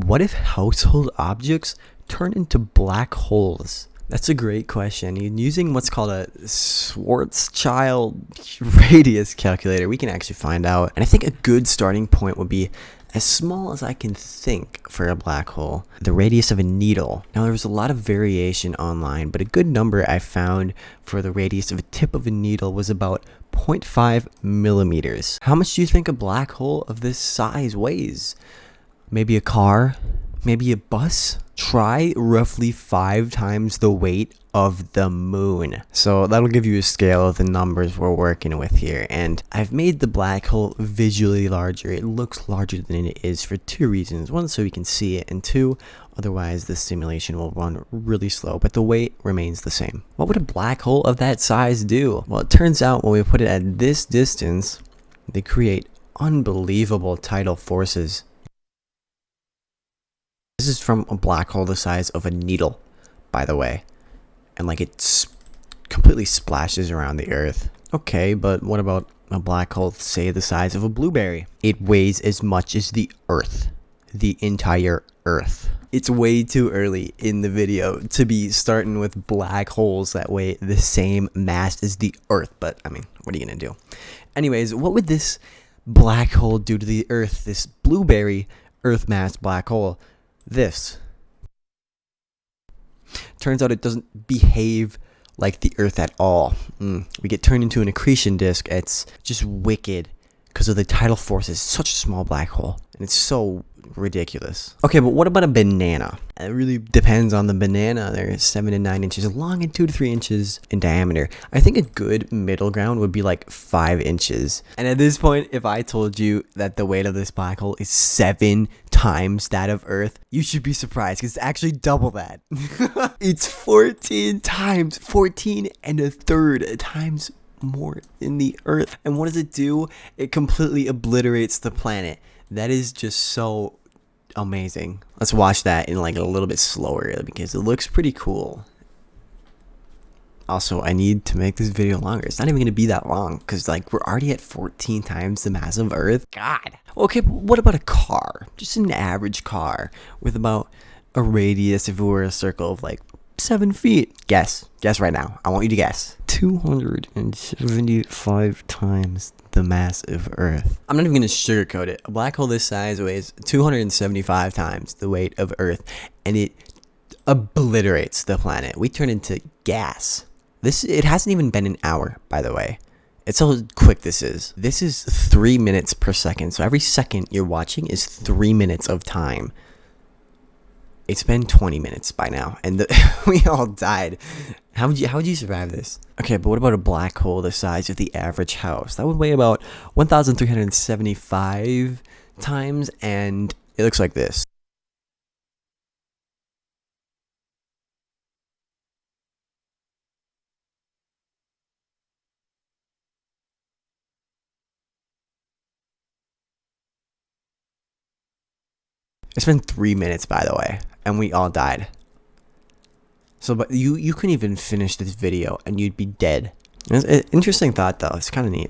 What if household objects turn into black holes? That's a great question. Using what's called a Schwarzschild radius calculator, we can actually find out. And I think a good starting point would be as small as I can think for a black hole, the radius of a needle. Now, there's a lot of variation online, but a good number I found for the radius of a tip of a needle was about 0.5 millimeters. How much do you think a black hole of this size weighs? Maybe a car? Maybe a bus? Try roughly 5 times the weight of the moon. So that'll give you a scale of the numbers we're working with here. And I've made the black hole visually larger. It looks larger than it is for 2 reasons. 1, so we can see it, and 2, otherwise the simulation will run really slow, but the weight remains the same. What would a black hole of that size do? Well, it turns out when we put it at this distance, they create unbelievable tidal forces. This is from a black hole the size of a needle, by the way. And like it completely splashes around the Earth. Okay, but what about a black hole, say, the size of a blueberry? It weighs as much as the Earth. The entire Earth. It's way too early in the video to be starting with black holes that weigh the same mass as the Earth. But, I mean, what are you going to do? Anyways, what would this black hole do to the Earth? This blueberry Earth mass black hole? This. Turns out it doesn't behave like the Earth at all. We get turned into an accretion disk. It's just wicked because of the tidal forces. Such a small black hole, and it's so ridiculous. Okay, but what about a banana? It really depends on the banana. They're 7 to 9 inches long and 2 to 3 inches in diameter. I think a good middle ground would be like 5 inches. And at this point, if I told you that the weight of this black hole is 7 times that of Earth, you should be surprised because it's actually double that. It's 14 times, 14 and a third times more than the Earth. And what does it do? It completely obliterates the planet. That is just so amazing. Let's watch that in like a little bit slower because it looks pretty cool. Also, I need to make this video longer. It's not even going to be that long because like we're already at 14 times the mass of Earth. God. Okay, but what about a car? Just an average car with about a radius, if it were a circle, of like 7 feet. Guess right now. I want you to guess. 275 times the mass of Earth. I'm not even going to sugarcoat it. A black hole this size weighs 275 times the weight of Earth, and it obliterates the planet. We turn into gas. It hasn't even been an hour, by the way. It's how quick this is. This is 3 minutes per second. So every second you're watching is 3 minutes of time. It's been 20 minutes by now, and we all died. How would you survive this? Okay, but what about a black hole the size of the average house? That would weigh about 1,375 times, and it looks like this. It's been 3 minutes, by the way, and we all died. So, but you couldn't even finish this video, and you'd be dead. It's an interesting thought, though. It's kind of neat.